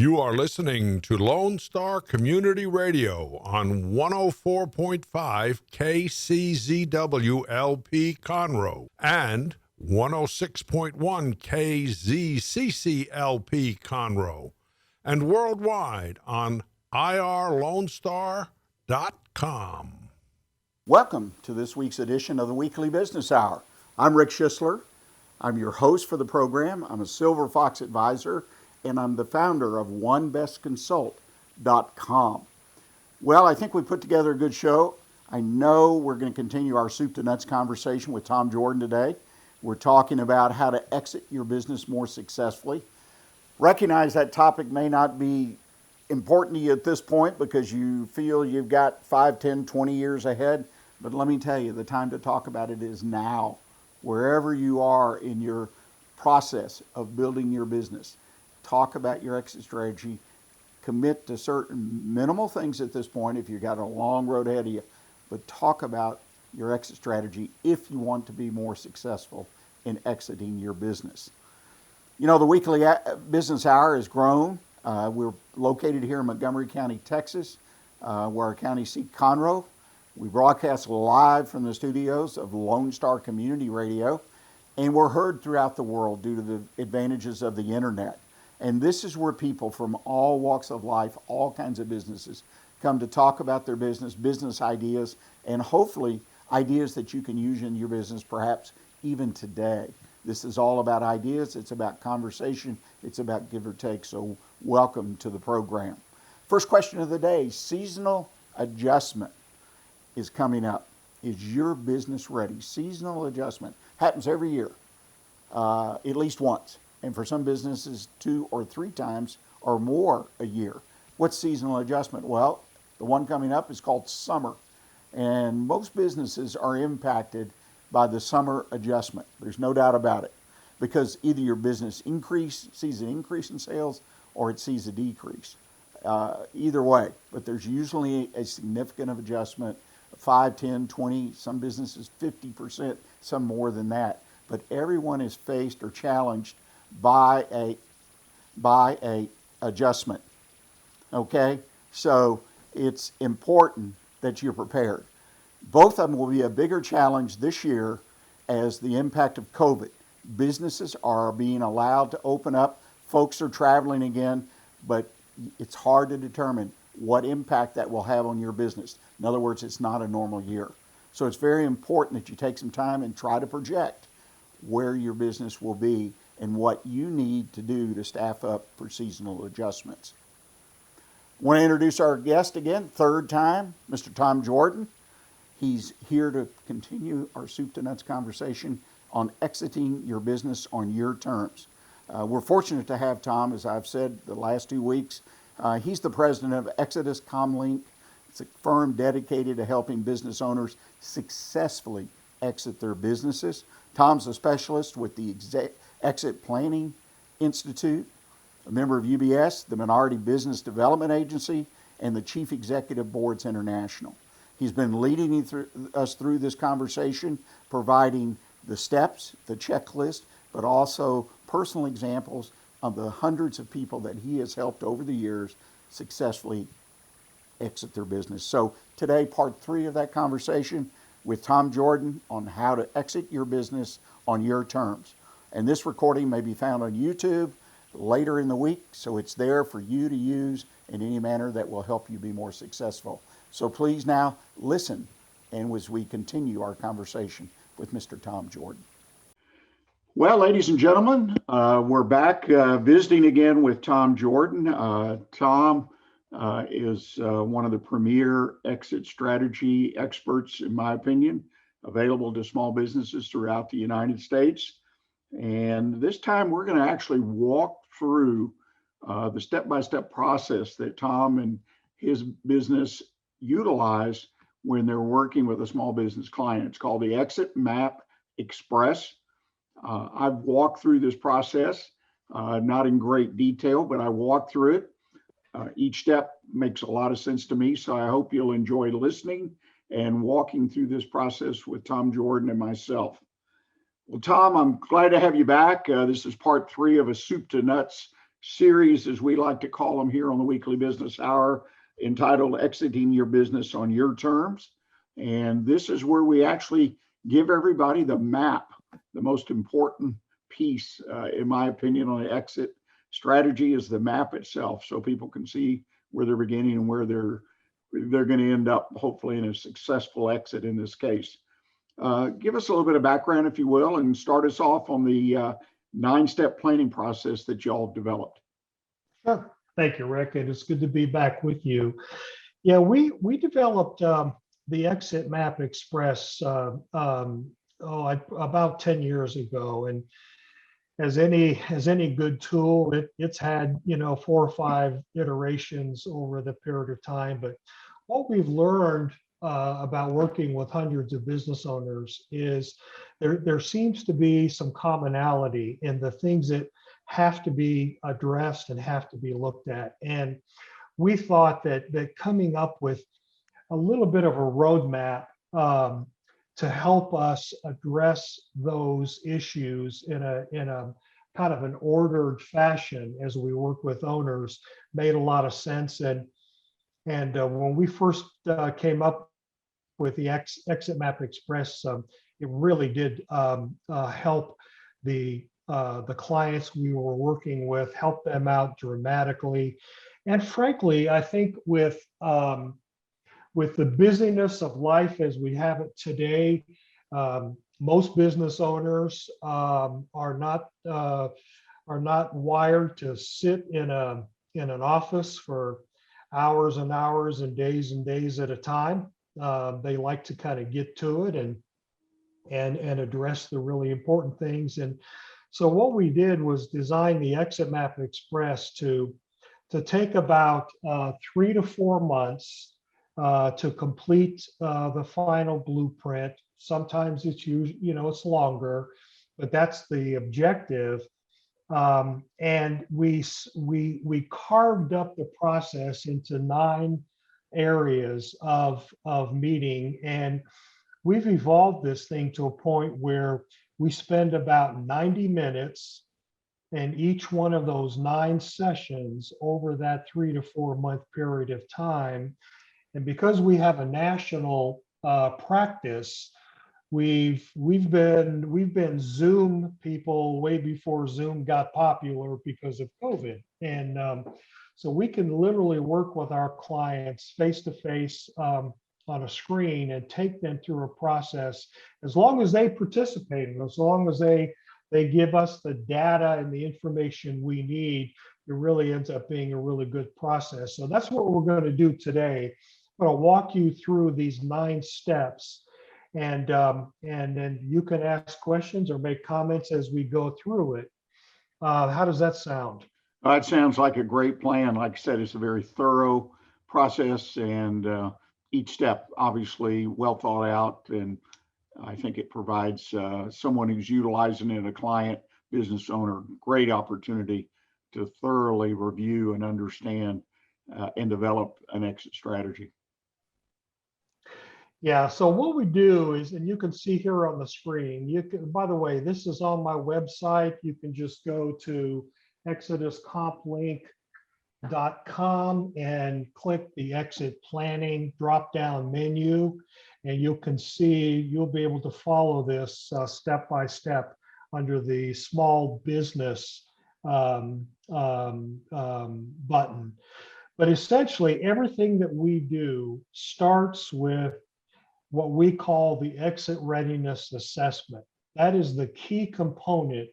You are listening to Lone Star Community Radio on 104.5 KCZW LP Conroe and 106.1 KZCC LP Conroe and worldwide on irlonestar.com. Welcome to this week's edition of the Weekly Business Hour. I'm Rick Schissler. I'm your host for the program. I'm a Silver Fox advisor, and I'm the founder of OneBestConsult.com. Well, I think we put together a good show. I know we're going to continue our soup to nuts conversation with Tom Jordan today. We're talking about how to exit your business more successfully. Recognize that topic may not be important to you at this point because you feel you've got 5, 10, 20 years ahead. But let me tell you, the time to talk about it is now. Wherever you are in your process of building your business, talk about your exit strategy. Commit to certain minimal things at this point if you've got a long road ahead of you. But talk about your exit strategy if you want to be more successful in exiting your business. You know, the Weekly Business Hour has grown. We're located here in Montgomery County, Texas, where our county seat, Conroe. We broadcast live from the studios of Lone Star Community Radio, and we're heard throughout the world due to the advantages of the internet. And this is where people from all walks of life, all kinds of businesses, come to talk about their business ideas, and hopefully ideas that you can use in your business, perhaps even today. This is all about ideas. It's about conversation. It's about give or take. So welcome to the program. First question of the day, seasonal adjustment is coming up. Is your business ready? Seasonal adjustment happens every year, at least once. And for some businesses, 2 or 3 times or more a year. What's seasonal adjustment? Well, the one coming up is called summer. And most businesses are impacted by the summer adjustment. There's no doubt about it. Because either your business sees an increase in sales or it sees a decrease. Either way, but there's usually a significant adjustment, 5, 10, 20, some businesses 50%, some more than that. But everyone is faced or challenged by a adjustment. Okay? So it's important that you're prepared. Both of them will be a bigger challenge this year as the impact of COVID. Businesses are being allowed to open up. Folks are traveling again, but it's hard to determine what impact that will have on your business. In other words, it's not a normal year. So it's very important that you take some time and try to project where your business will be and what you need to do to staff up for seasonal adjustments. I want to introduce our guest again, third time, Mr. Tom Jordan. He's here to continue our soup to nuts conversation on exiting your business on your terms. We're fortunate to have Tom, as I've said the last 2 weeks. He's the president of ExoduComplink. It's a firm dedicated to helping business owners successfully exit their businesses. Tom's a specialist with the Exit Planning Institute, a member of UBS, the Minority Business Development Agency, and the Chief Executive Boards International. He's been leading us through this conversation, providing the steps, the checklist, but also personal examples of the hundreds of people that he has helped over the years successfully exit their business. So today, part 3 of that conversation with Tom Jordan on how to exit your business on your terms. And this recording may be found on YouTube later in the week, so it's there for you to use in any manner that will help you be more successful. So please now listen, and as we continue our conversation with Mr. Tom Jordan. Well, ladies and gentlemen, we're back visiting again with Tom Jordan. Tom is one of the premier exit strategy experts, in my opinion, available to small businesses throughout the United States. And this time we're going to actually walk through the step-by-step process that Tom and his business utilize when they're working with a small business client. It's called the Exit Map Express. I've walked through this process, not in great detail, but I walked through it. Each step makes a lot of sense to me, so I hope you'll enjoy listening and walking through this process with Tom Jordan and myself. Well, Tom, I'm glad to have you back. This is part 3 of a soup to nuts series, as we like to call them here on the Weekly Business Hour, entitled Exiting Your Business on Your Terms. And this is where we actually give everybody the map, the most important piece, in my opinion, on the exit strategy is the map itself, so people can see where they're beginning and where they're going to end up, hopefully in a successful exit in this case. Give us a little bit of background, if you will, and start us off on the 9-step planning process that y'all developed. Sure. Thank you, Rick. And it's good to be back with you. Yeah, we developed the Exit Map Express about 10 years ago, and as any good tool, it's had 4 or 5 iterations over the period of time. But what we've learned about working with hundreds of business owners is there seems to be some commonality in the things that have to be addressed and have to be looked at. And we thought that coming up with a little bit of a roadmap to help us address those issues in a kind of an ordered fashion as we work with owners made a lot of sense. And when we first came up with the Exit Map Express, it really did help the clients we were working with, help them out dramatically. And frankly, I think with the busyness of life as we have it today, most business owners are not wired to sit in an office for hours and hours and days at a time. They like to kind of get to it and address the really important things. And so what we did was design the Exit Map Express to take about 3 to 4 months to complete the final blueprint. Sometimes it's it's longer, but that's the objective. And we carved up the process into 9 areas of meeting, and we've evolved this thing to a point where we spend about 90 minutes in each one of those 9 sessions over that 3 to 4 month period of time. And because we have a national practice, we've been Zoom people way before Zoom got popular because of COVID. And so we can literally work with our clients face to face on a screen and take them through a process, as long as they participate and as long as they give us the data and the information we need. It really ends up being a really good process. So that's what we're going to do today. I'm going to walk you through these 9 steps, and then you can ask questions or make comments as we go through it. How does that sound? That sounds like a great plan. Like I said, it's a very thorough process, and each step obviously well thought out. And I think it provides someone who's utilizing it, a client, business owner, great opportunity to thoroughly review and understand and develop an exit strategy. Yeah, so what we do is, and you can see here on the screen, you can, by the way, this is on my website. You can just go to ExoduComplink.com and click the exit planning drop-down menu, and you can see, you'll be able to follow this step by step under the small business button. But essentially, everything that we do starts with what we call the exit readiness assessment. That is the key component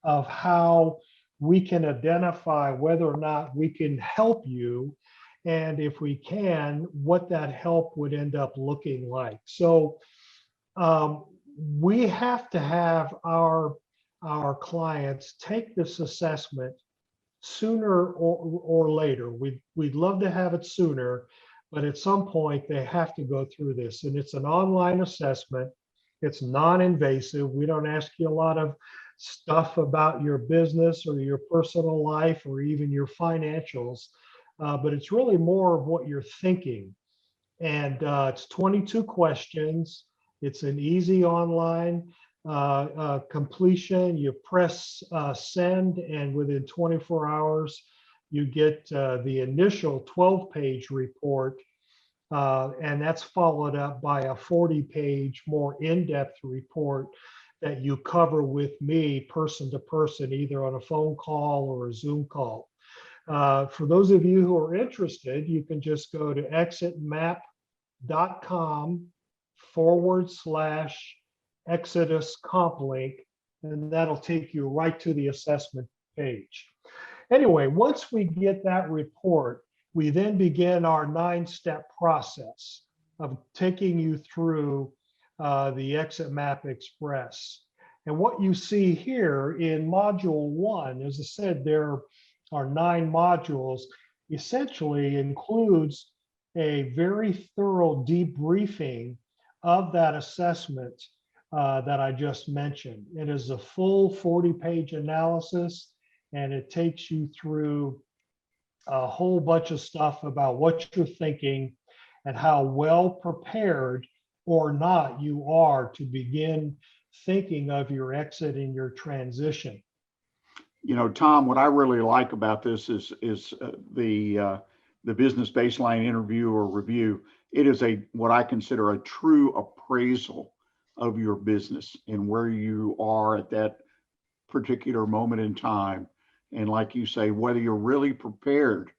of how we can identify whether or not we can help you, and if we can, what that help would end up looking like. So we have to have our clients take this assessment sooner or later. We'd love to have it sooner, but at some point they have to go through this. And it's an online assessment. It's non-invasive. We don't ask you a lot of stuff about your business or your personal life or even your financials, but it's really more of what you're thinking. And it's 22 questions. It's an easy online completion, you press send, and within 24 hours, you get the initial 12-page report, and that's followed up by a 40-page, more in-depth report that you cover with me person to person, either on a phone call or a Zoom call. For those of you who are interested, you can just go to exitmap.com/ExodusComplink, and that'll take you right to the assessment page. Anyway, once we get that report, we then begin our 9-step process of taking you through the Exit Map Express. And what you see here in module 1, as I said, there are 9 modules, essentially includes a very thorough debriefing of that assessment that I just mentioned. It is a full 40-page analysis, and it takes you through a whole bunch of stuff about what you're thinking and how well prepared or not you are to begin thinking of your exit and your transition. You know, Tom, what I really like about this is the business baseline interview or review. It is what I consider a true appraisal of your business and where you are at that particular moment in time. And like you say, whether you're really prepared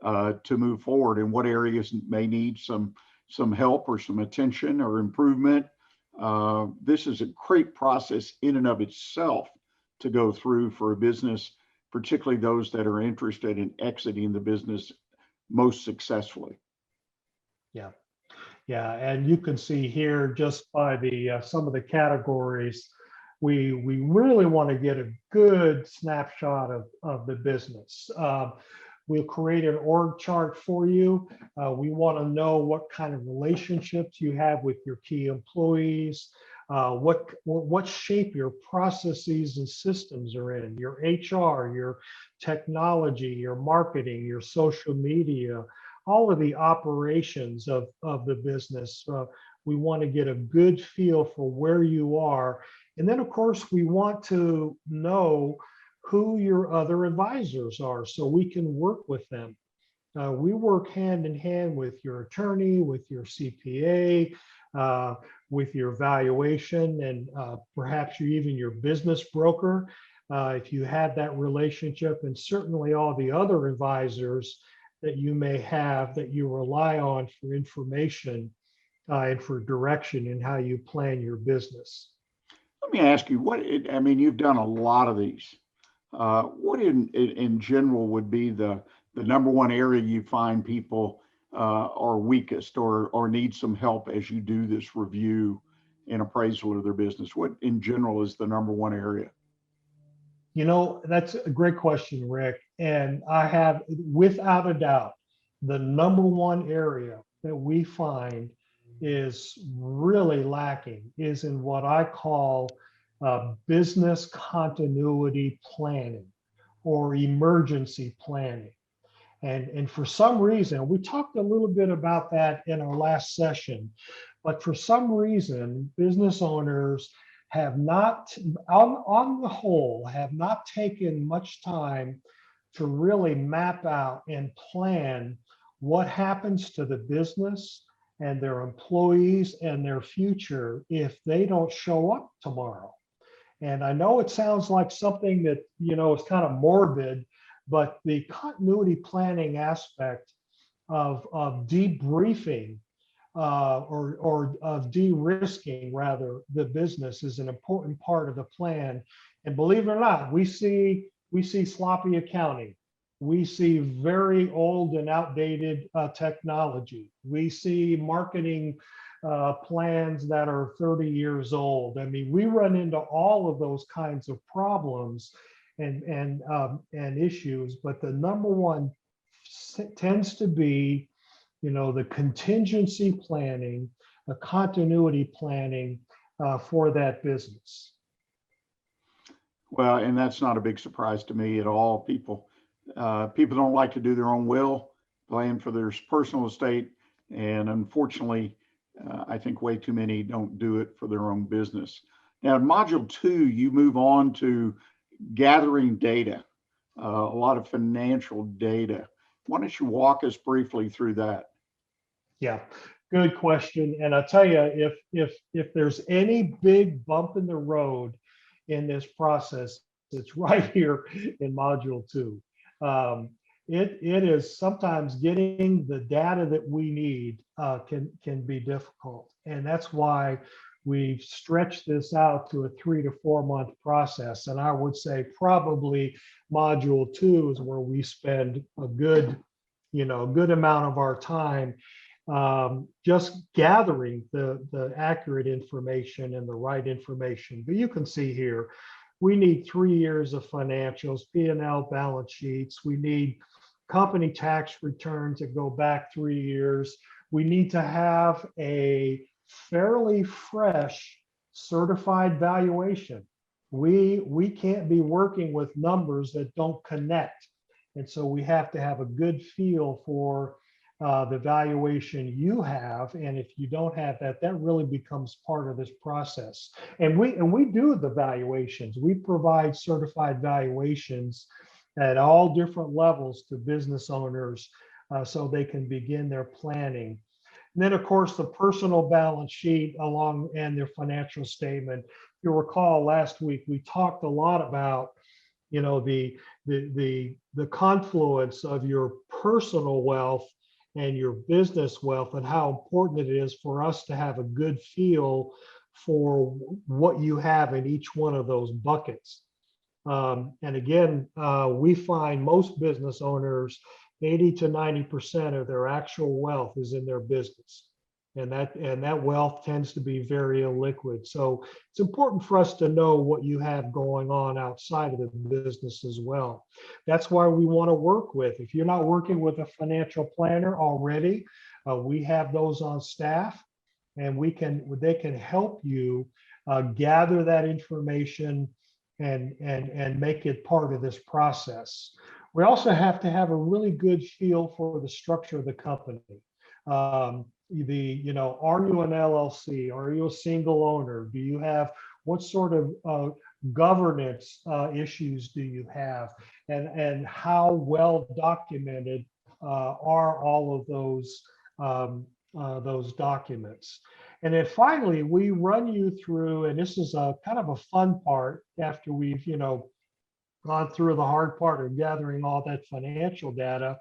to move forward and what areas may need some help or some attention or improvement. This is a great process in and of itself to go through for a business, particularly those that are interested in exiting the business most successfully. Yeah, yeah, and you can see here just by the some of the categories, we really want to get a good snapshot of the business. We'll create an org chart for you. We want to know what kind of relationships you have with your key employees, what shape your processes and systems are in, your HR, your technology, your marketing, your social media, all of the operations of the business. We want to get a good feel for where you are. And then, of course, we want to know who your other advisors are so we can work with them. We work hand in hand with your attorney, with your CPA, with your valuation, and perhaps even your business broker, if you have that relationship, and certainly all the other advisors that you may have that you rely on for information and for direction in how you plan your business. Let me ask you, I mean, you've done a lot of these. What in general would be the number one area you find people are weakest or need some help as you do this review and appraisal of their business? What in general is the number one area? You know, that's a great question, Rick. And I have, without a doubt, the number one area that we find is really lacking is in what I call business continuity planning or emergency planning. And for some reason, we talked a little bit about that in our last session, but for some reason, business owners have not, on the whole, have not taken much time to really map out and plan what happens to the business and their employees and their future if they don't show up tomorrow. And I know it sounds like something that, you know, is kind of morbid, but the continuity planning aspect of debriefing or of de-risking rather the business is an important part of the plan. And believe it or not, we see sloppy accounting. We see very old and outdated technology. We see marketing plans that are 30 years old. I mean, we run into all of those kinds of problems and issues, but the number one tends to be, you know, the contingency planning, the continuity planning for that business. Well, and that's not a big surprise to me at all. People don't like to do their own will, plan for their personal estate, and unfortunately, I think way too many don't do it for their own business. Now, in Module 2, you move on to gathering data, a lot of financial data. Why don't you walk us briefly through that? Yeah, good question. And I'll tell you, if there's any big bump in the road in this process, it's right here in Module 2. It is sometimes getting the data that we need can be difficult, and that's why we've stretched this out to a 3 to 4 month process. And I would say probably Module 2 is where we spend a good amount of our time just gathering the accurate information and the right information. But you can see here, we need 3 years of financials, P&L balance sheets. We need company tax returns that go back 3 years. We need to have a fairly fresh certified valuation. We can't be working with numbers that don't connect. And so we have to have a good feel for the valuation you have. And if you don't have that, that really becomes part of this process. And we do the valuations. We provide certified valuations at all different levels to business owners so they can begin their planning. And then, of course, the personal balance sheet and their financial statement. You'll recall last week we talked a lot about the confluence of your personal wealth and your business wealth, and how important it is for us to have a good feel for what you have in each one of those buckets. And again, we find most business owners, 80 to 90% of their actual wealth is in their business. And that wealth tends to be very illiquid. So it's important for us to know what you have going on outside of the business as well. That's why we want to work with. If you're not working with a financial planner already, we have those on staff, and they can help you gather that information and make it part of this process. We also have to have a really good feel for the structure of the company. Are you an LLC? Are you a single owner? Do you have, what sort of governance issues do you have? And how well documented are all of those documents? And then finally, we run you through, and this is a kind of a fun part after we've, gone through the hard part of gathering all that financial data,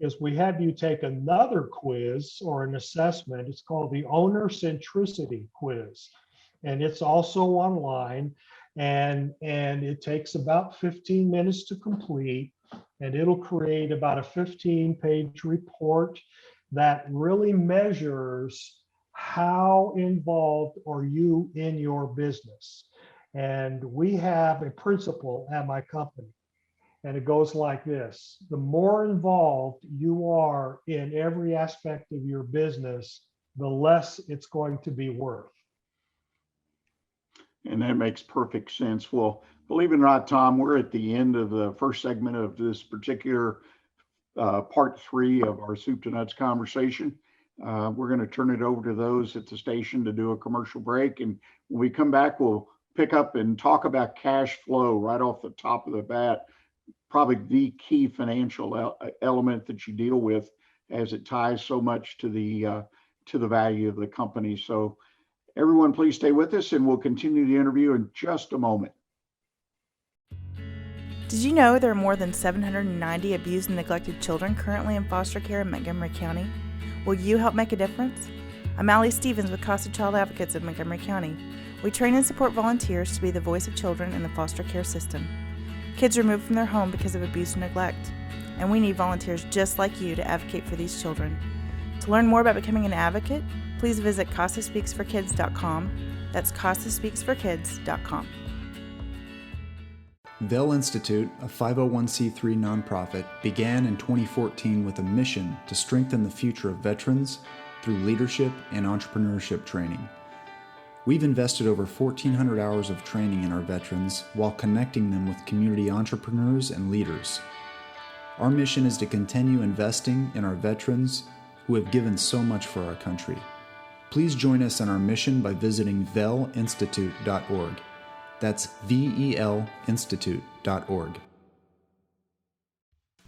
is we have you take another quiz or an assessment. It's called the Owner Centricity Quiz. And it's also online, and it takes about 15 minutes to complete, and it'll create about a 15-page report that really measures how involved are you in your business. And we have a principle at my company, and it goes like this: the more involved you are in every aspect of your business, the less it's going to be worth. And that makes perfect sense. Well, believe it or not, Tom, we're at the end of the first segment of this particular part 3 of our soup to nuts conversation. We're going to turn it over to those at the station to do a commercial break. And when we come back, we'll pick up and talk about cash flow right off the top of the bat, probably the key financial element that you deal with, as it ties so much to the value of the company. So everyone, please stay with us, and we'll continue the interview in just a moment. Did you know there are more than 790 abused and neglected children currently in foster care in Montgomery County? Will you help make a difference? I'm Allie Stevens with Casa Child Advocates of Montgomery County. We train and support volunteers to be the voice of children in the foster care system. Kids are removed from their home because of abuse and neglect, and we need volunteers just like you to advocate for these children. To learn more about becoming an advocate, please visit CasaSpeaksForKids.com. That's CasaSpeaksForKids.com. Vail Institute, a 501c3 nonprofit, began in 2014 with a mission to strengthen the future of veterans through leadership and entrepreneurship training. We've invested over 1,400 hours of training in our veterans while connecting them with community entrepreneurs and leaders. Our mission is to continue investing in our veterans who have given so much for our country. Please join us on our mission by visiting velinstitute.org. That's velinstitute.org.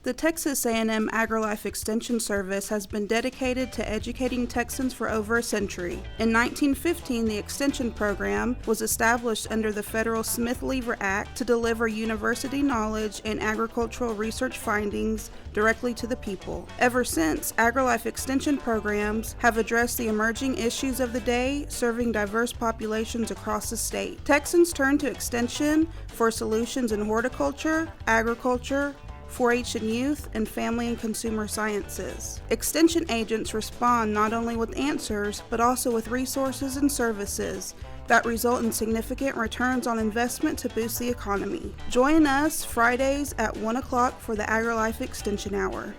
The Texas A&M AgriLife Extension Service has been dedicated to educating Texans for over a century. In 1915, the Extension Program was established under the federal Smith-Lever Act to deliver university knowledge and agricultural research findings directly to the people. Ever since, AgriLife Extension programs have addressed the emerging issues of the day, serving diverse populations across the state. Texans turn to Extension for solutions in horticulture, agriculture, 4-H and youth, and family and consumer sciences. Extension agents respond not only with answers, but also with resources and services that result in significant returns on investment to boost the economy. Join us Fridays at 1 o'clock for the AgriLife Extension Hour.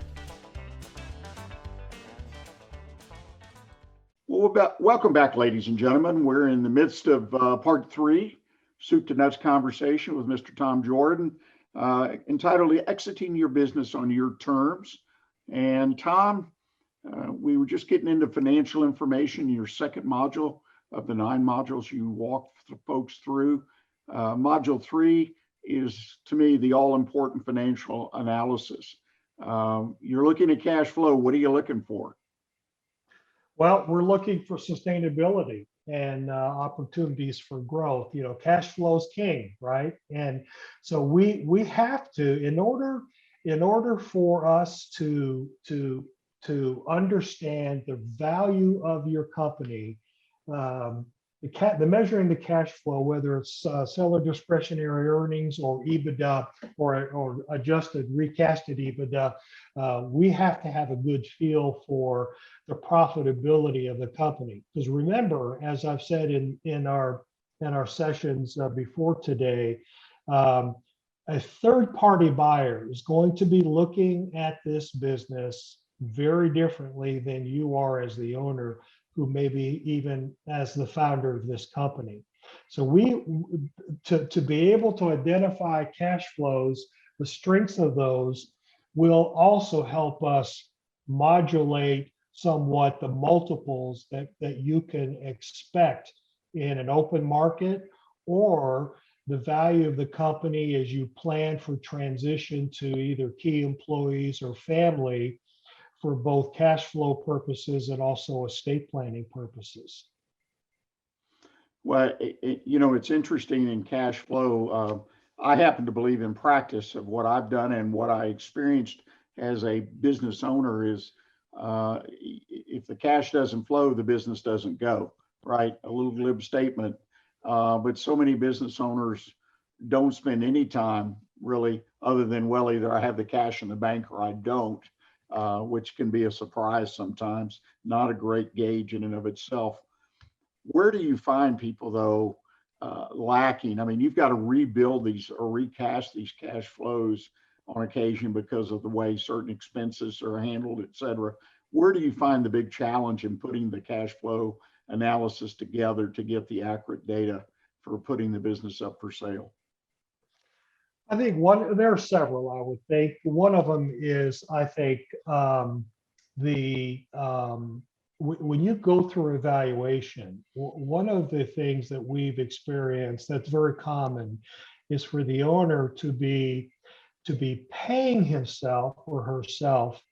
Well, welcome back, ladies and gentlemen. We're in the midst of part 3, soup to nuts conversation with Mr. Tom Jordan, entitled Exiting Your Business on Your Terms. And Tom, we were just getting into financial information, your second module of the 9 modules you walked folks through. Module 3 is, to me, the all-important financial analysis. You're looking at cash flow. What are you looking for? Well, we're looking for sustainability and opportunities for growth. You know, cash flow is king, right? And so we have to, in order for us to understand the value of your company, the measuring the cash flow, whether it's seller discretionary earnings or EBITDA or adjusted recasted EBITDA, we have to have a good feel for the profitability of the company. Because remember, as I've said in our sessions before today, a third-party buyer is going to be looking at this business very differently than you are as the owner, who may be even as the founder of this company. So to be able to identify cash flows, the strengths of those will also help us modulate somewhat the multiples that you can expect in an open market, or the value of the company as you plan for transition to either key employees or family, for both cash flow purposes and also estate planning purposes. Well, it's interesting in cash flow. I happen to believe in practice of what I've done and what I experienced as a business owner is if the cash doesn't flow, the business doesn't go, right? A little glib statement, but so many business owners don't spend any time really other than, well, either I have the cash in the bank or I don't. Which can be a surprise sometimes, not a great gauge in and of itself. Where do you find people, though, lacking? I mean, you've got to rebuild these or recast these cash flows on occasion because of the way certain expenses are handled, et cetera. Where do you find the big challenge in putting the cash flow analysis together to get the accurate data for putting the business up for sale? I think there are several, I would think. One of them is, I think, when you go through evaluation, one of the things that we've experienced that's very common is for the owner to be paying himself or herself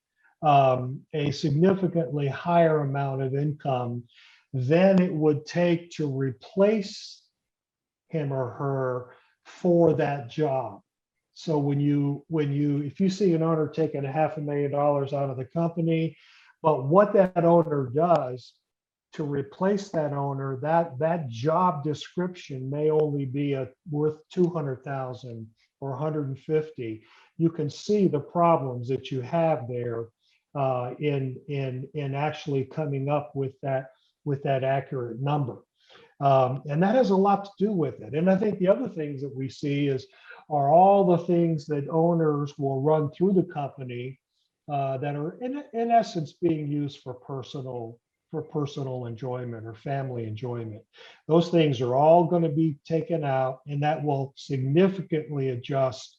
a significantly higher amount of income than it would take to replace him or her for that job. So if you see an owner taking $500,000 out of the company, but what that owner does to replace that owner, that job description may only be worth $200,000 or $150,000. You can see the problems that you have there in actually coming up with that accurate number. And that has a lot to do with it. And I think the other things that we see are all the things that owners will run through the company that are in essence being used for personal enjoyment or family enjoyment. Those things are all going to be taken out, and that will significantly adjust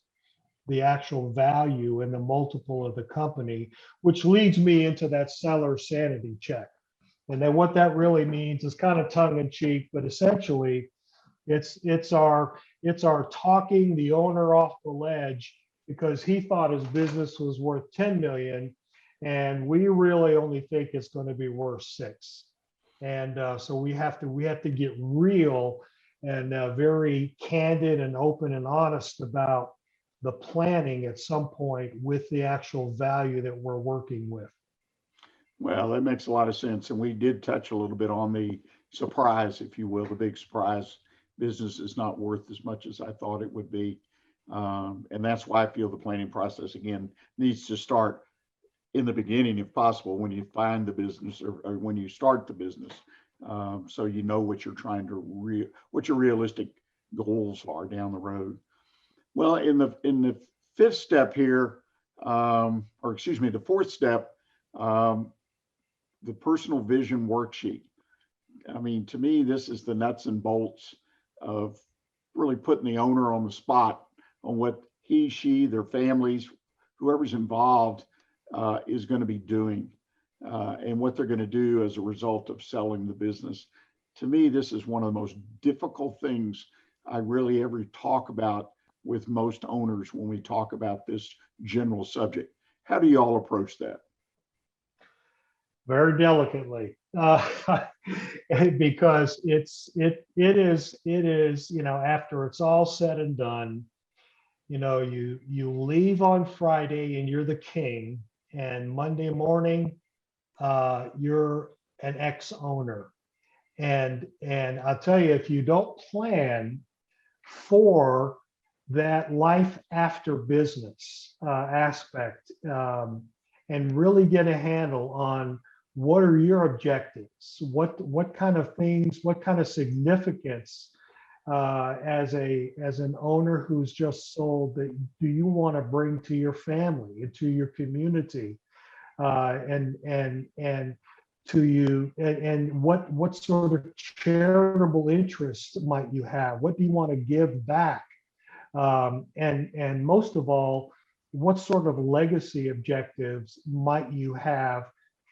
the actual value and the multiple of the company, which leads me into that seller sanity check. And then what that really means is kind of tongue in cheek, but essentially it's our talking the owner off the ledge because he thought his business was worth 10 million, and we really only think it's going to be worth 6. And so we have to get real and very candid and open and honest about the planning at some point with the actual value that we're working with. Well, that makes a lot of sense. And we did touch a little bit on the surprise, if you will, the big surprise. Business is not worth as much as I thought it would be. And that's why I feel the planning process, again, needs to start in the beginning, if possible, when you find the business or when you start the business. So you know what you're trying to what your realistic goals are down the road. Well, in the fifth step here, or excuse me, the fourth step, the personal vision worksheet. I mean, to me, this is the nuts and bolts of really putting the owner on the spot on what he, she, their families, whoever's involved is going to be doing and what they're going to do as a result of selling the business. To me, this is one of the most difficult things I really ever talk about with most owners when we talk about this general subject. How do you all approach that? Very delicately, because it is, you know, after it's all said and done, you know, you leave on Friday and you're the king, and Monday morning you're an ex-owner, and I'll tell you, if you don't plan for that life after business aspect and really get a handle on what are your objectives, what kind of things, what kind of significance as an owner who's just sold that do you want to bring to your family and to your community, and to you, and what sort of charitable interests might you have? What do you want to give back? And most of all, what sort of legacy objectives might you have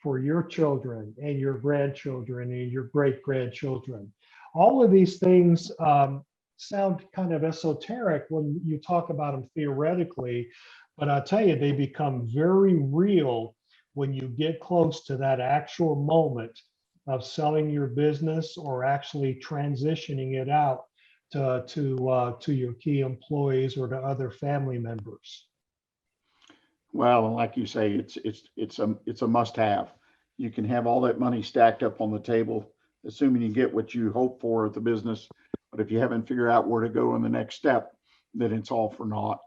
for your children and your grandchildren and your great-grandchildren? All of these things sound kind of esoteric when you talk about them theoretically, but I'll tell you, they become very real when you get close to that actual moment of selling your business or actually transitioning it out to your key employees or to other family members. Well, like you say, it's a must-have. You can have all that money stacked up on the table, assuming you get what you hope for at the business. But if you haven't figured out where to go in the next step, then it's all for naught.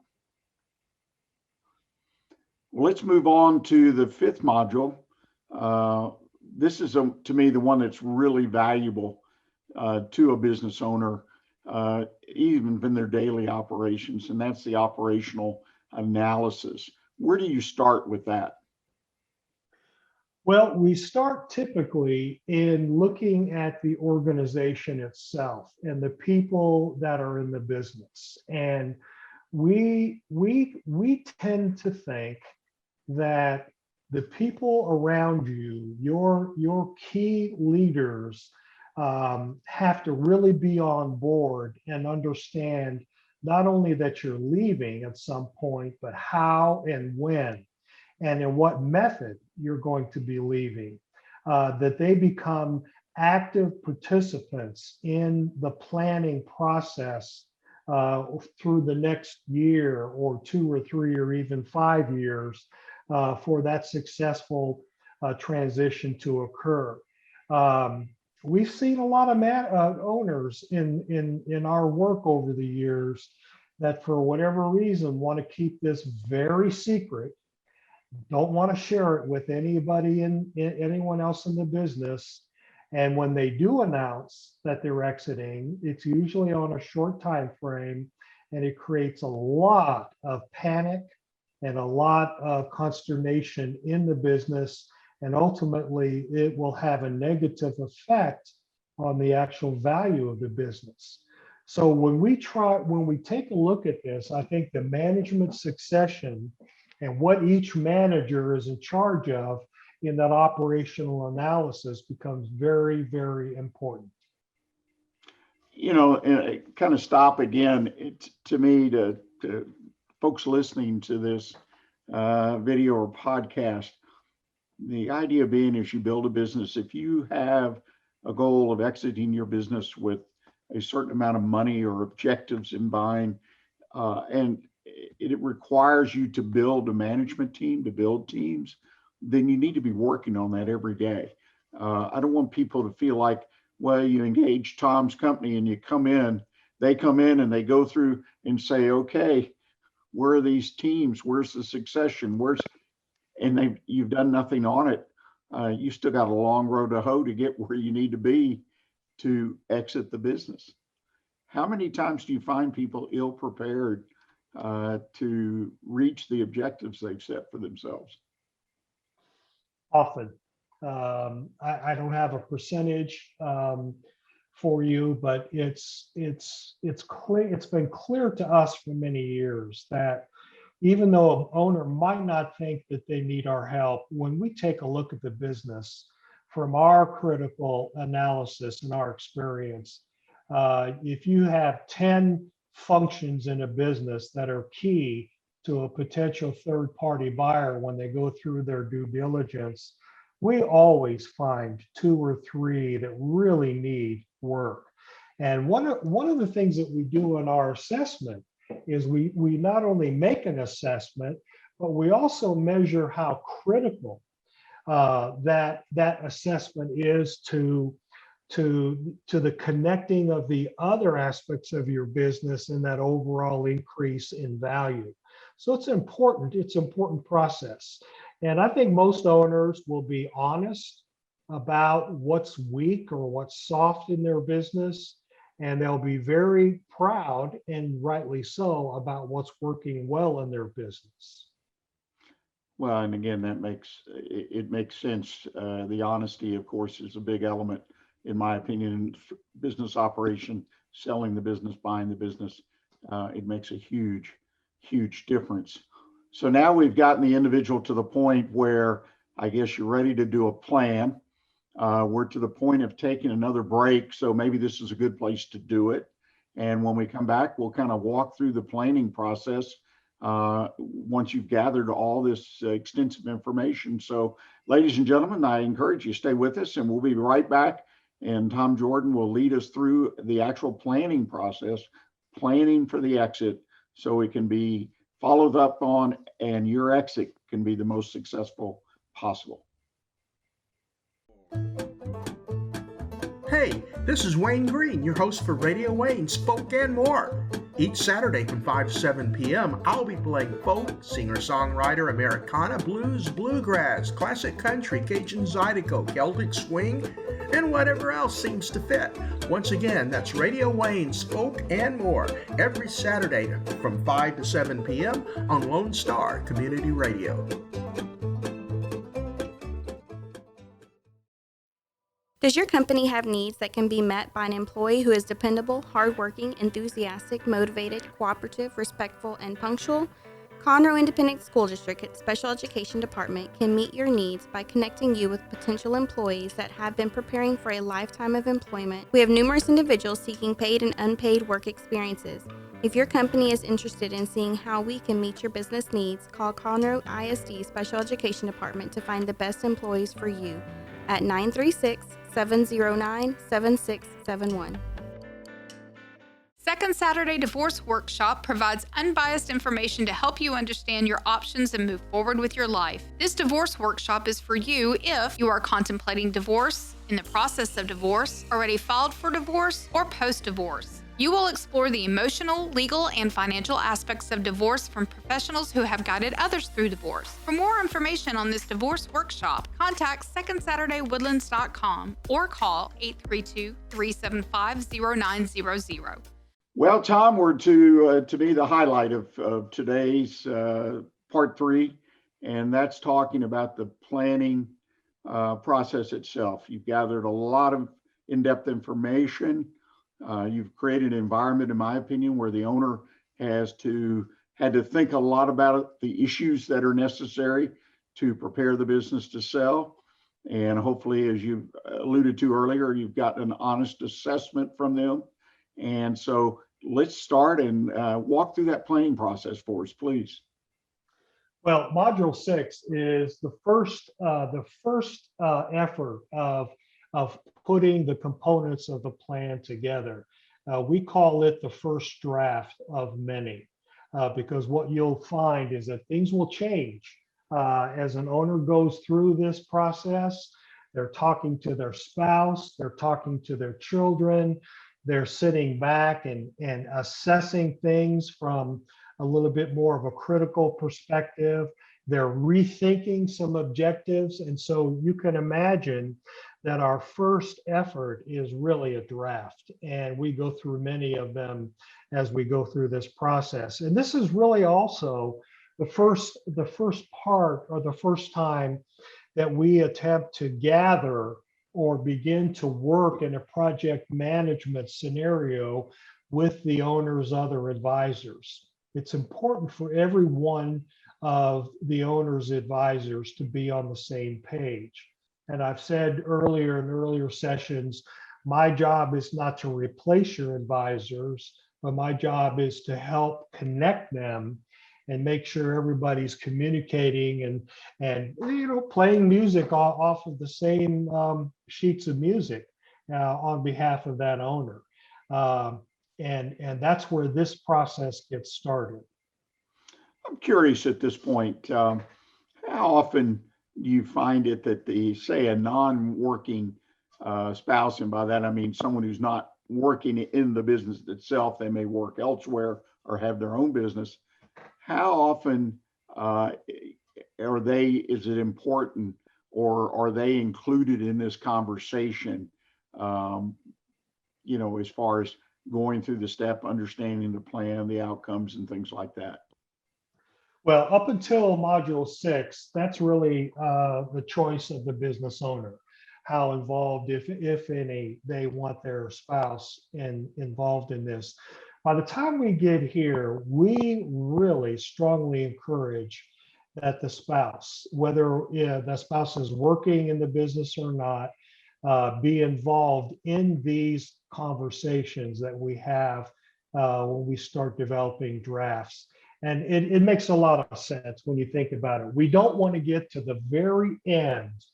Well, let's move on to the fifth module. This is, to me, the one that's really valuable to a business owner, even in their daily operations, and that's the operational analysis. Where do you start with that? Well, we start typically in looking at the organization itself and the people that are in the business. And we tend to think that the people around you, your key leaders, have to really be on board and understand not only that you're leaving at some point, but how and when and in what method you're going to be leaving, that they become active participants in the planning process through the next year or 2 or 3 or even 5 years for that successful transition to occur. We've seen a lot of owners in our work over the years that for whatever reason want to keep this very secret, don't want to share it with anybody anyone else in the business. And when they do announce that they're exiting, it's usually on a short time frame, and it creates a lot of panic and a lot of consternation in the business. And ultimately, it will have a negative effect on the actual value of the business. So when we take a look at this, I think the management succession and what each manager is in charge of in that operational analysis becomes very, very important. Kind of stop again, to me, to folks listening to this video or podcast, the idea being, as you build a business, if you have a goal of exiting your business with a certain amount of money or objectives in mind, and it requires you to build a management team, to build teams, then you need to be working on that every day. I don't want people to feel like, well, you engage Tom's company and they come in and they go through and say, okay, where are these teams? Where's the succession? You've done nothing on it. You still got a long road to hoe to get where you need to be to exit the business. How many times do you find people ill prepared to reach the objectives they've set for themselves? Often. I don't have a percentage for you, but it's clear. It's been clear to us for many years that even though an owner might not think that they need our help, when we take a look at the business from our critical analysis and our experience, if you have 10 functions in a business that are key to a potential third-party buyer when they go through their due diligence, we always find 2 or 3 that really need work. And one of the things that we do in our assessment is we not only make an assessment, but we also measure how critical that assessment is to the connecting of the other aspects of your business and that overall increase in value. So it's an important process. And I think most owners will be honest about what's weak or what's soft in their business, and they'll be very proud, and rightly so, about what's working well in their business. Well, and again, it makes sense. The honesty, of course, is a big element, in my opinion, in business operation, selling the business, buying the business. It makes a huge difference. So now we've gotten the individual to the point where I guess you're ready to do a plan. We're to the point of taking another break, so maybe this is a good place to do it. And when we come back, we'll kind of walk through the planning process once you've gathered all this extensive information. So, ladies and gentlemen, I encourage you to stay with us, and we'll be right back. And Tom Jordan will lead us through the actual planning process, planning for the exit, so it can be followed up on and your exit can be the most successful possible. Hey, this is Wayne Green, your host for Radio Wayne, Spoke and More. Each Saturday from 5 to 7 p.m., I'll be playing folk, singer-songwriter, Americana, blues, bluegrass, classic country, Cajun Zydeco, Celtic swing, and whatever else seems to fit. Once again, that's Radio Wayne, Spoke and More, every Saturday from 5 to 7 p.m. on Lone Star Community Radio. Does your company have needs that can be met by an employee who is dependable, hardworking, enthusiastic, motivated, cooperative, respectful, and punctual? Conroe Independent School District Special Education Department can meet your needs by connecting you with potential employees that have been preparing for a lifetime of employment. We have numerous individuals seeking paid and unpaid work experiences. If your company is interested in seeing how we can meet your business needs, call Conroe ISD Special Education Department to find the best employees for you at 936-709-7671. Second Saturday Divorce Workshop provides unbiased information to help you understand your options and move forward with your life. This divorce workshop is for you if you are contemplating divorce, in the process of divorce, already filed for divorce, or post-divorce. You will explore the emotional, legal, and financial aspects of divorce from professionals who have guided others through divorce. For more information on this divorce workshop, contact SecondSaturdayWoodlands.com or call 832-375-0900. Well, Tom, we're to be the highlight of today's part 3, and that's talking about the planning process itself. You've gathered a lot of in-depth information. You've created an environment, in my opinion, where the owner had to think a lot about the issues that are necessary to prepare the business to sell. And hopefully, as you alluded to earlier, you've got an honest assessment from them. And so let's start and walk through that planning process for us, please. Well, Module 6 is the first effort of putting the components of the plan together. We call it the first draft of many, because what you'll find is that things will change as an owner goes through this process. They're talking to their spouse, they're talking to their children, they're sitting back and assessing things from a little bit more of a critical perspective. They're rethinking some objectives. And so you can imagine that our first effort is really a draft. And we go through many of them as we go through this process. And this is really also the first part, or the first time that we attempt to gather or begin to work in a project management scenario with the owner's other advisors. It's important for every one of the owner's advisors to be on the same page. And I've said earlier in earlier sessions, my job is not to replace your advisors, but my job is to help connect them and make sure everybody's communicating and playing music off of the same sheets of music on behalf of that owner. And that's where this process gets started. I'm curious at this point, how often do you find it that say a non-working spouse, and by that I mean someone who's not working in the business itself, they may work elsewhere or have their own business. How often is it important, or are they included in this conversation, as far as going through the step, understanding the plan, the outcomes, and things like that? Well, up until Module 6, that's really the choice of the business owner, how involved, if any, they want their spouse involved in this. By the time we get here, we really strongly encourage that the spouse, whether the spouse is working in the business or not, be involved in these conversations that we have when we start developing drafts. And it makes a lot of sense when you think about it. We don't want to get to the very end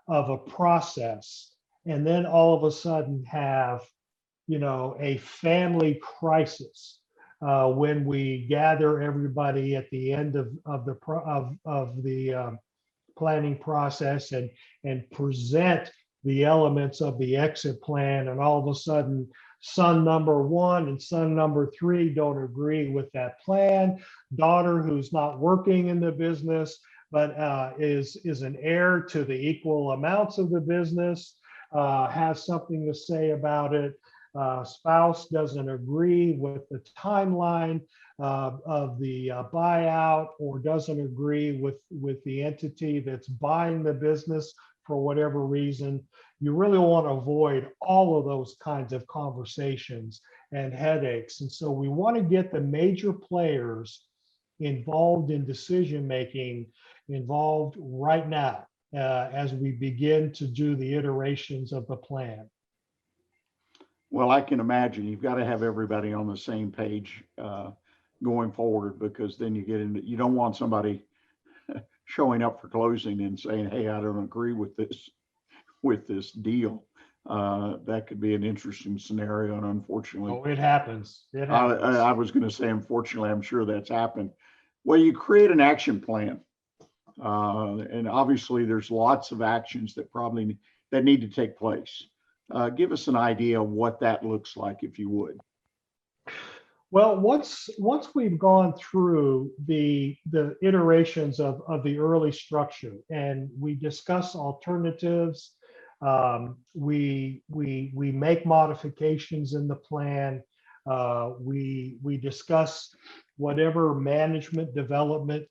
of a process and then all of a sudden have, a family crisis when we gather everybody at the end of the planning process and present the elements of the exit plan, and all of a sudden son number 1 and son number 3 don't agree with that plan. Daughter who's not working in the business but is an heir to the equal amounts of the business has something to say about it. Spouse doesn't agree with the timeline of the buyout, or doesn't agree with the entity that's buying the business for whatever reason. You really want to avoid all of those kinds of conversations and headaches. And so we want to get the major players involved in decision making involved right now as we begin to do the iterations of the plan. Well, I can imagine you've got to have everybody on the same page going forward, because then you don't want somebody showing up for closing and saying, "Hey, I don't agree with this deal." That could be an interesting scenario, and unfortunately, it happens. I was going to say, unfortunately, I'm sure that's happened. Well, you create an action plan, and obviously, there's lots of actions that need to take place. Give us an idea of what that looks like, if you would. Well, once we've gone through the iterations of the early structure and we discuss alternatives, we make modifications in the plan, we discuss whatever management development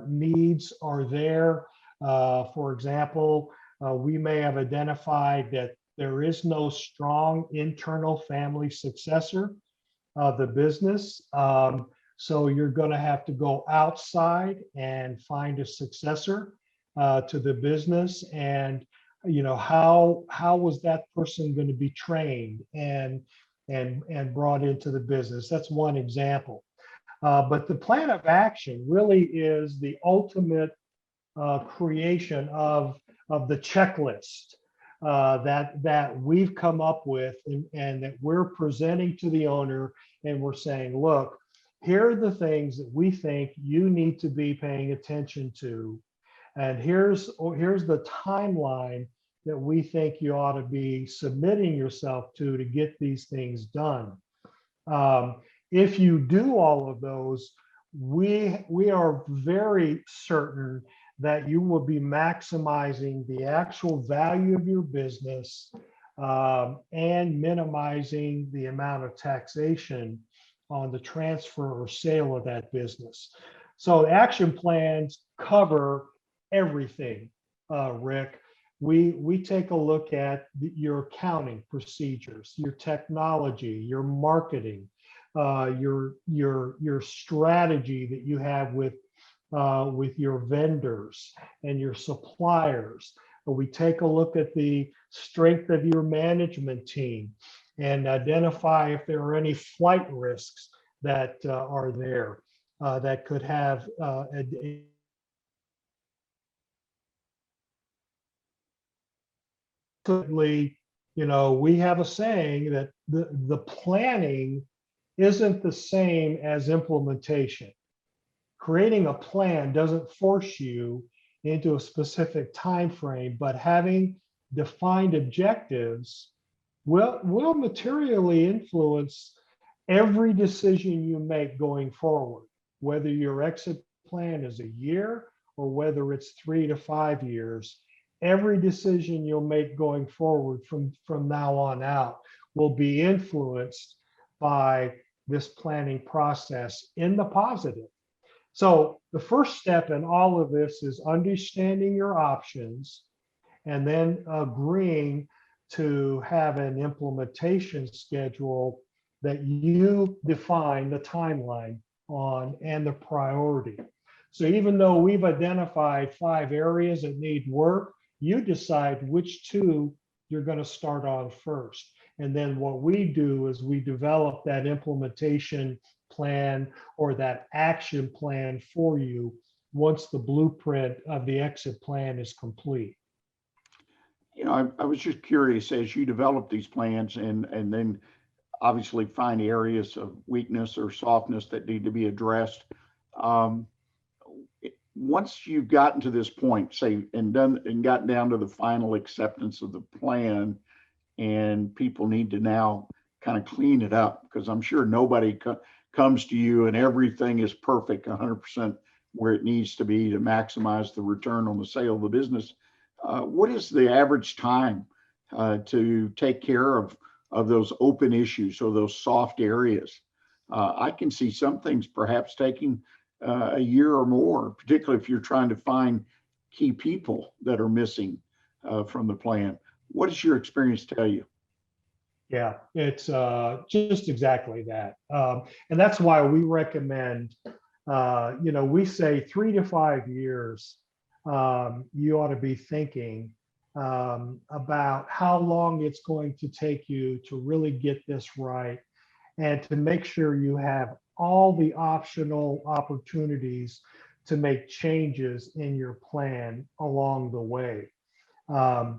needs are there. For example, we may have identified that there is no strong internal family successor of the business. So you're going to have to go outside and find a successor. to the business, and how was that person going to be trained and brought into the business. That's one example. But the plan of action really is the ultimate creation of the checklist that we've come up with, and that we're presenting to the owner, and we're saying, look, here are the things that we think you need to be paying attention to, and here's the timeline that we think you ought to be submitting yourself to get these things done. If you do all of those, we are very certain that you will be maximizing the actual value of your business and minimizing the amount of taxation on the transfer or sale of that business. So action plans cover everything, Rick. We take a look at your accounting procedures, your technology, your marketing, your strategy that you have with your vendors and your suppliers. We take a look at the strength of your management team and identify if there are any flight risks that are there that could have we have a saying that the planning isn't the same as implementation. Creating a plan doesn't force you into a specific time frame, but having defined objectives will materially influence every decision you make going forward, whether your exit plan is a year or whether it's 3 to 5 years. Every decision you'll make going forward from now on out will be influenced by this planning process in the positive. So the first step in all of this is understanding your options and then agreeing to have an implementation schedule that you define the timeline on and the priority. So even though we've identified 5 areas that need work, you decide which 2 you're going to start on first. And then what we do is we develop that implementation plan or that action plan for you once the blueprint of the exit plan is complete. I was just curious, as you develop these plans and then obviously find areas of weakness or softness that need to be addressed. Once you've gotten to this point, say, and gotten down to the final acceptance of the plan, and people need to now kind of clean it up, because I'm sure nobody comes to you and everything is perfect 100% where it needs to be to maximize the return on the sale of the business. What is the average time to take care of those open issues or those soft areas? I can see some things perhaps taking a year or more, particularly if you're trying to find key people that are missing from the plan. What does your experience tell you? Yeah, it's just exactly that. And that's why we recommend, we say 3 to 5 years, you ought to be thinking about how long it's going to take you to really get this right and to make sure you have all the optional opportunities to make changes in your plan along the way. And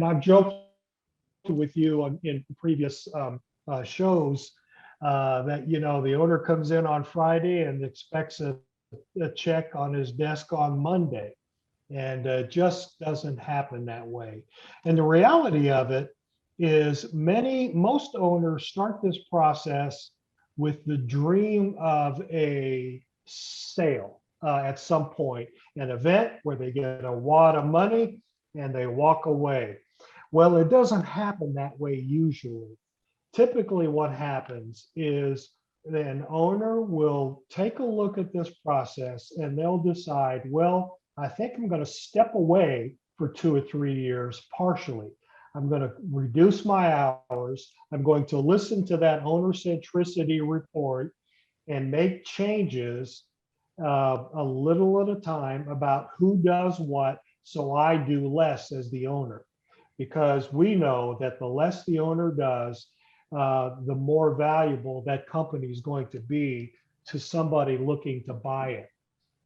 I've joked with you in previous shows that, the owner comes in on Friday and expects a check on his desk on Monday, and just doesn't happen that way. And the reality of it is most owners start this process with the dream of a sale at some point, an event where they get a wad of money and they walk away. Well, it doesn't happen that way usually. Typically what happens is an owner will take a look at this process and they'll decide, well, I think I'm going to step away for 2 or 3 years partially. I'm going to reduce my hours. I'm going to listen to that owner centricity report and make changes a little at a time about who does what, so I do less as the owner. Because we know that the less the owner does, the more valuable that company is going to be to somebody looking to buy it.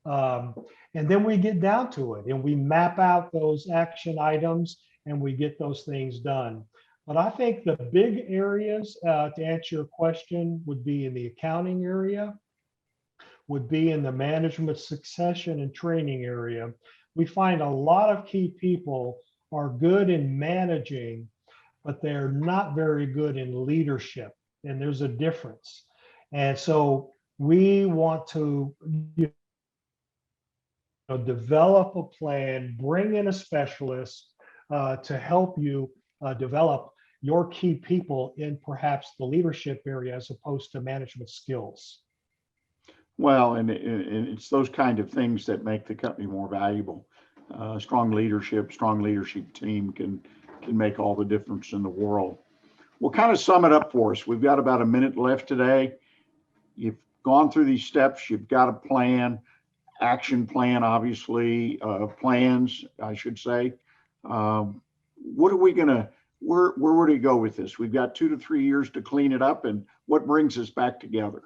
And then we get down to it and we map out those action items and we get those things done. But I think the big areas, to answer your question, would be in the accounting area, would be in the management succession and training area. We find a lot of key people are good in managing, but they're not very good in leadership. And there's a difference. And so we want to develop a plan, bring in a specialist to help you develop your key people in perhaps the leadership area as opposed to management skills. Well, and it's those kind of things that make the company more valuable. Strong leadership team can make all the difference in the world. We'll kind of sum it up for us. We've got about a minute left today. You've gone through these steps. You've got a plan, action plan, obviously, plans, I should say. What are we gonna, where would we go with this? We've got 2 to 3 years to clean it up, and what brings us back together?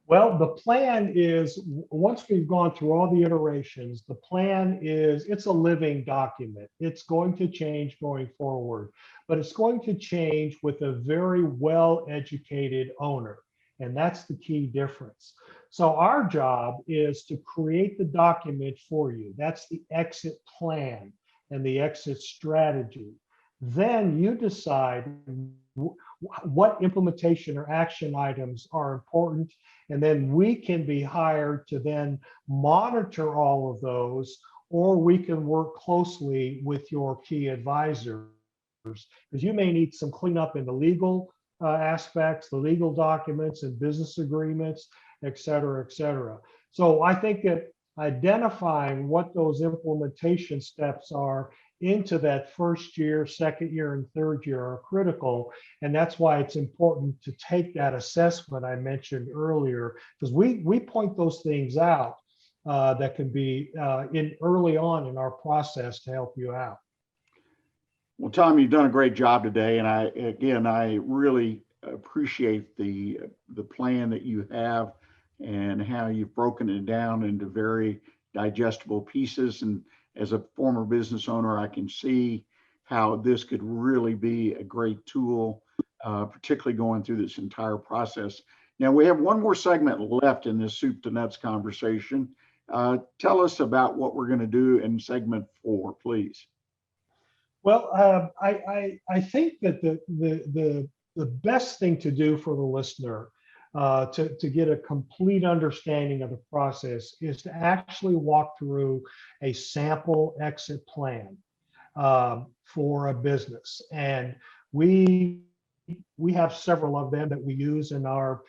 Well, the plan is, once we've gone through all the iterations, the plan is, it's a living document. It's going to change going forward, but it's going to change with a very well-educated owner. And that's the key difference. So our job is to create the document for you. That's the exit plan and the exit strategy. Then you decide what implementation or action items are important. And then we can be hired to then monitor all of those, or we can work closely with your key advisors, because you may need some cleanup in the legal aspects, the legal documents and business agreements, et cetera, et cetera. So I think that identifying what those implementation steps are into that first year, second year, and third year are critical. And that's why it's important to take that assessment I mentioned earlier, because we point those things out that can be in early on in our process to help you out. Well, Tom, you've done a great job today. And I really appreciate the plan that you have and how you've broken it down into very digestible pieces. And as a former business owner, I can see how this could really be a great tool, particularly going through this entire process. Now, we have one more segment left in this soup to nuts conversation. Tell us about what we're going to do in segment 4, please. Well, I think that the best thing to do for the listener to get a complete understanding of the process is to actually walk through a sample exit plan for a business. And we have several of them that we use in our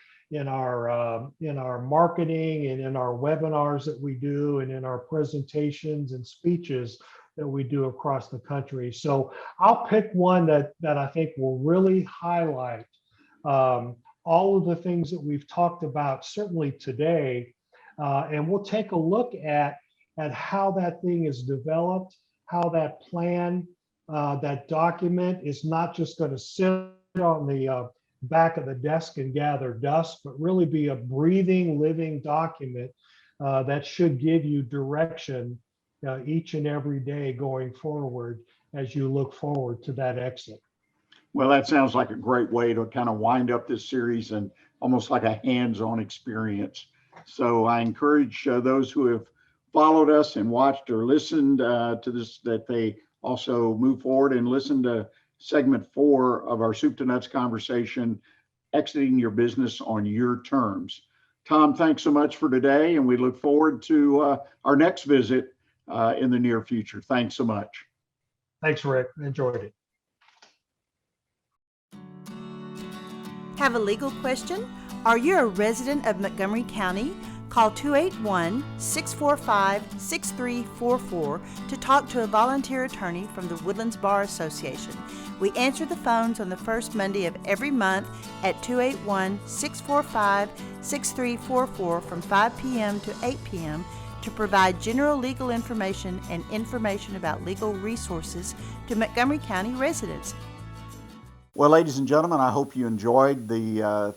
marketing and in our webinars that we do and in our presentations and speeches that we do across the country. So I'll pick one that I think will really highlight all of the things that we've talked about, certainly today, and we'll take a look at how that thing is developed, how that plan, that document is not just going to sit on the back of the desk and gather dust, but really be a breathing, living document that should give you direction each and every day going forward as you look forward to that exit. Well, that sounds like a great way to kind of wind up this series and almost like a hands-on experience. So I encourage those who have followed us and watched or listened to this, that they also move forward and listen to segment 4 of our soup to nuts conversation, exiting your business on your terms. Tom, thanks so much for today, and we look forward to our next visit in the near future. Thanks so much. Thanks, Rick. Enjoyed it. Have a legal question? Are you a resident of Montgomery County? Call 281-645-6344 to talk to a volunteer attorney from the Woodlands Bar Association. We answer the phones on the first Monday of every month at 281-645-6344 from 5 p.m. to 8 p.m. to provide general legal information and information about legal resources to Montgomery County residents. Well, ladies and gentlemen, I hope you enjoyed the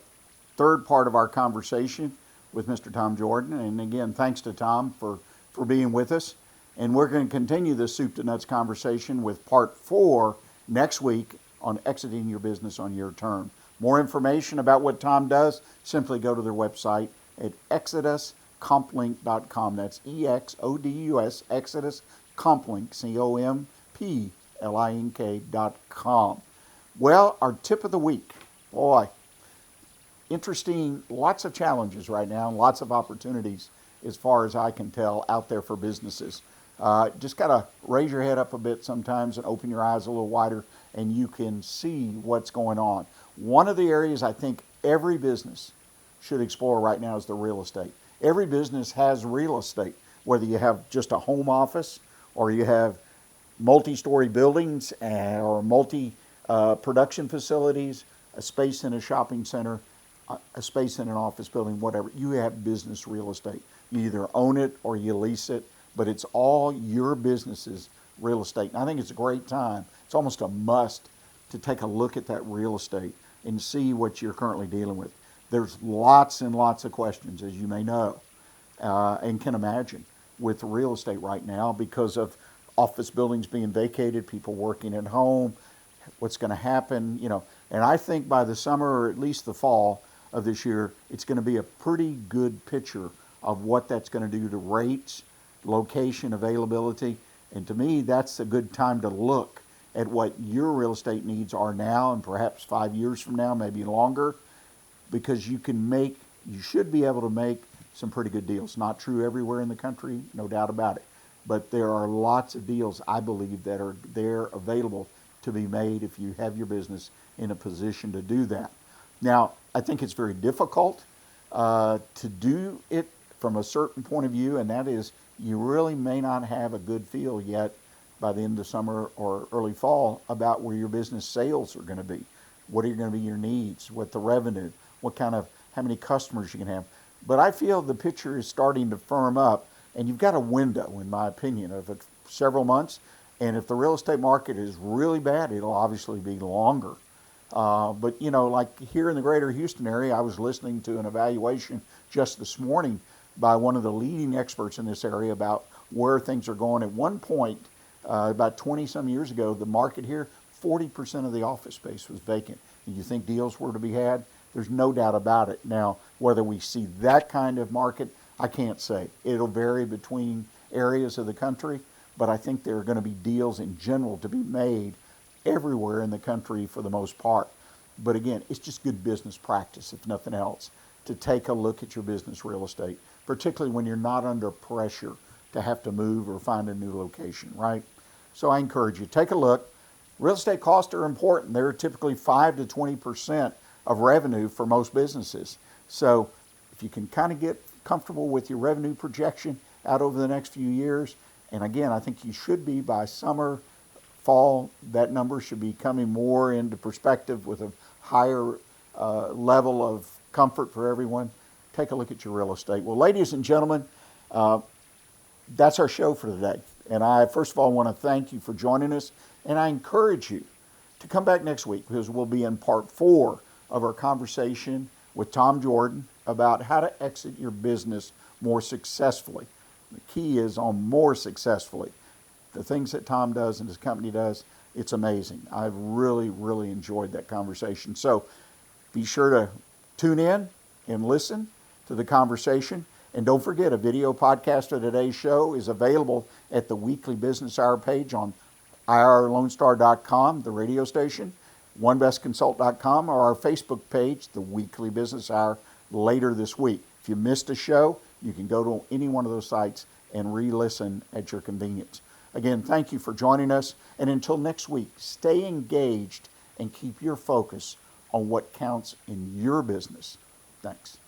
third part of our conversation with Mr. Tom Jordan. And again, thanks to Tom for being with us. And we're going to continue this soup to nuts conversation with part 4 next week on exiting your business on your term. More information about what Tom does, simply go to their website at ExoduComplink.com. That's EXODUS, ExoduComplink, COMPLINK.com. Well, our tip of the week. Boy, interesting, lots of challenges right now, and lots of opportunities as far as I can tell out there for businesses. Just got to raise your head up a bit sometimes and open your eyes a little wider, and you can see what's going on. One of the areas I think every business should explore right now is the real estate. Every business has real estate, whether you have just a home office or you have multi-story buildings or multi-production facilities, a space in a shopping center, a space in an office building, whatever. You have business real estate. You either own it or you lease it, but it's all your business's real estate. And I think it's a great time. It's almost a must to take a look at that real estate and see what you're currently dealing with. There's lots and lots of questions, as you may know, and can imagine, with real estate right now because of office buildings being vacated, people working at home, what's going to happen, And I think by the summer or at least the fall of this year, it's going to be a pretty good picture of what that's going to do to rates, location, availability. And to me, that's a good time to look at what your real estate needs are now and perhaps 5 years from now, maybe longer, because you should be able to make some pretty good deals. Not true everywhere in the country, no doubt about it. But there are lots of deals, I believe, that are there available to be made if you have your business in a position to do that. Now, I think it's very difficult to do it from a certain point of view, and that is you really may not have a good feel yet by the end of summer or early fall about where your business sales are going to be. What are going to be your needs? What the revenue? How many customers you can have? But I feel the picture is starting to firm up, and you've got a window, in my opinion, of several months. And if the real estate market is really bad, it'll obviously be longer. But like here in the greater Houston area, I was listening to an evaluation just this morning by one of the leading experts in this area about where things are going. At one point, about 20 some years ago, the market here, 40% of the office space was vacant. And you think deals were to be had? There's no doubt about it. Now, whether we see that kind of market, I can't say. It'll vary between areas of the country, but I think there are going to be deals in general to be made everywhere in the country for the most part. But again, it's just good business practice, if nothing else, to take a look at your business real estate, particularly when you're not under pressure to have to move or find a new location, right? So I encourage you, take a look. Real estate costs are important. They're typically 5 to 20% of revenue for most businesses. So if you can kind of get comfortable with your revenue projection out over the next few years, and again, I think you should be by summer, fall, that number should be coming more into perspective with a higher level of comfort for everyone. Take a look at your real estate. Well, ladies and gentlemen, that's our show for today. And I, first of all, want to thank you for joining us. And I encourage you to come back next week because we'll be in part 4 of our conversation with Tom Jordan about how to exit your business more successfully. The key is on more successfully. The things that Tom does and his company does, it's amazing. I've really, really enjoyed that conversation. So be sure to tune in and listen to the conversation. And don't forget, a video podcast of today's show is available at the Weekly Business Hour page on irlonestar.com, the radio station, onebestconsult.com, or our Facebook page, the Weekly Business Hour, later this week. If you missed a show, you can go to any one of those sites and re-listen at your convenience. Again, thank you for joining us. And until next week, stay engaged and keep your focus on what counts in your business. Thanks.